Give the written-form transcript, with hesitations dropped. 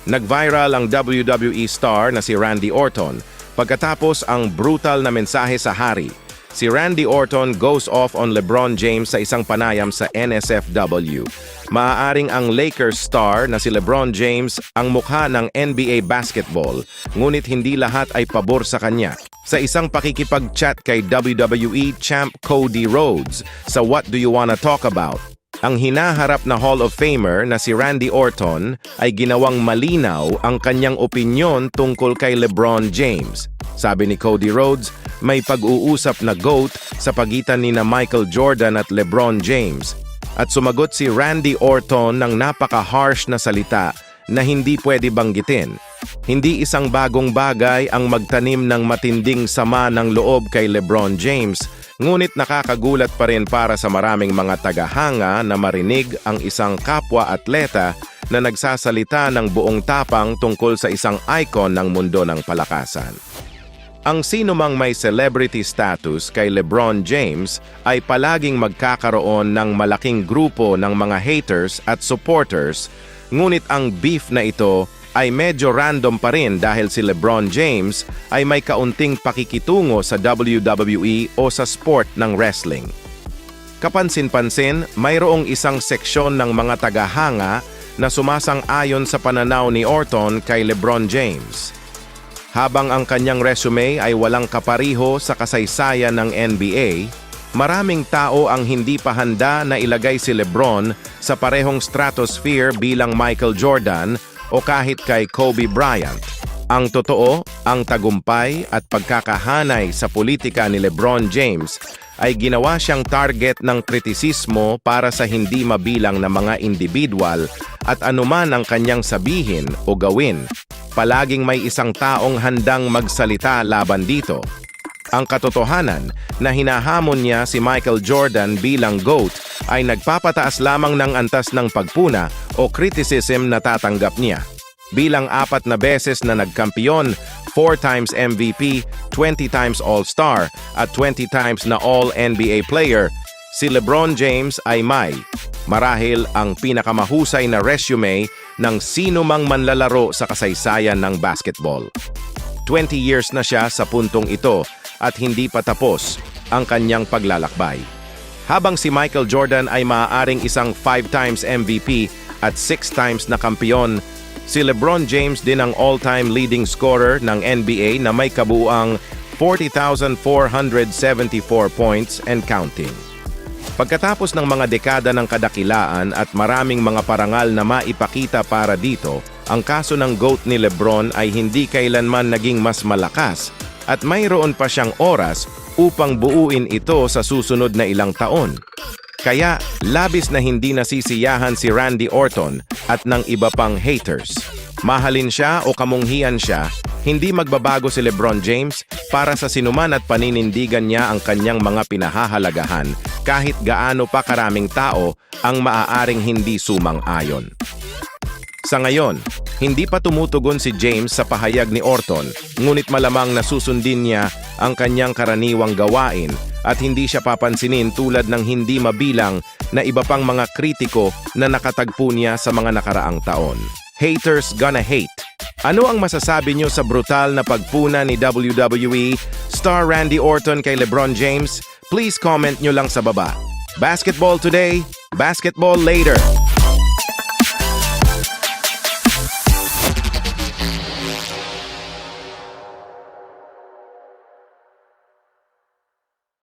Nag-viral ang WWE star na si Randy Orton pagkatapos ang brutal na mensahe sa hari. Si Randy Orton goes off on LeBron James sa isang panayam sa NSFW. Maaaring ang Lakers star na si LeBron James ang mukha ng NBA basketball, ngunit hindi lahat ay pabor sa kanya. Sa isang pakikipag-chat kay WWE champ Cody Rhodes sa What Do You Wanna Talk About, ang hinaharap na Hall of Famer na si Randy Orton ay ginawang malinaw ang kanyang opinyon tungkol kay LeBron James. Sabi ni Cody Rhodes, may pag-uusap na GOAT sa pagitan ni Michael Jordan at LeBron James. At sumagot si Randy Orton ng napaka-harsh na salita na hindi pwede banggitin. Hindi isang bagong bagay ang magtanim ng matinding sama ng loob kay LeBron James, ngunit nakakagulat pa rin para sa maraming mga tagahanga na marinig ang isang kapwa-atleta na nagsasalita ng buong tapang tungkol sa isang icon ng mundo ng palakasan. Ang sino mang may celebrity status kay LeBron James ay palaging magkakaroon ng malaking grupo ng mga haters at supporters, ngunit ang beef na ito ay medyo random pa rin dahil si LeBron James ay may kaunting pakikitungo sa WWE o sa sport ng wrestling. Kapansin-pansin, mayroong isang seksyon ng mga tagahanga na sumasang-ayon sa pananaw ni Orton kay LeBron James. Habang ang kanyang resume ay walang kapariho sa kasaysayan ng NBA, maraming tao ang hindi pa handa na ilagay si LeBron sa parehong stratosphere bilang Michael Jordan o kahit kay Kobe Bryant. Ang totoo, ang tagumpay at pagkakahanay sa politika ni LeBron James ay ginawa siyang target ng kritisismo para sa hindi mabilang na mga individual at anuman ang kanyang sabihin o gawin. Palaging may isang taong handang magsalita laban dito. Ang katotohanan na hinahamon niya si Michael Jordan bilang GOAT ay nagpapataas lamang ng antas ng pagpuna o criticism na tatanggap niya. Bilang 4 na beses na nagkampiyon, 4 times MVP, 20 times All-Star at 20 times na All-NBA player, si LeBron James ay marahil ang pinakamahusay na resume ng sino mang manlalaro sa kasaysayan ng basketball. 20 years na siya sa puntong ito at hindi pa tapos ang kanyang paglalakbay. Habang si Michael Jordan ay maaaring isang 5 times MVP at 6 times na kampiyon, si LeBron James din ang all-time leading scorer ng NBA na may kabuuang 40,474 points and counting. Pagkatapos ng mga dekada ng kadakilaan at maraming mga parangal na maipakita para dito, ang kaso ng GOAT ni LeBron ay hindi kailanman naging mas malakas at mayroon pa siyang oras upang buuin ito sa susunod na ilang taon. Kaya labis na hindi nasisiyahan si Randy Orton at ng iba pang haters. Mahalin siya o kamunghian siya, hindi magbabago si LeBron James para sa sinuman at paninindigan niya ang kanyang mga pinahahalagahan kahit gaano pa karaming tao ang maaaring hindi sumang-ayon. Sa ngayon, hindi pa tumutugon si James sa pahayag ni Orton, ngunit malamang nasusundin niya ang kanyang karaniwang gawain at hindi siya papansinin tulad ng hindi mabilang na iba pang mga kritiko na nakatagpo niya sa mga nakaraang taon. Haters gonna hate. Ano ang masasabi niyo sa brutal na pagpuna ni WWE star Randy Orton kay LeBron James? Please comment nyo lang sa baba. Basketball today, basketball later.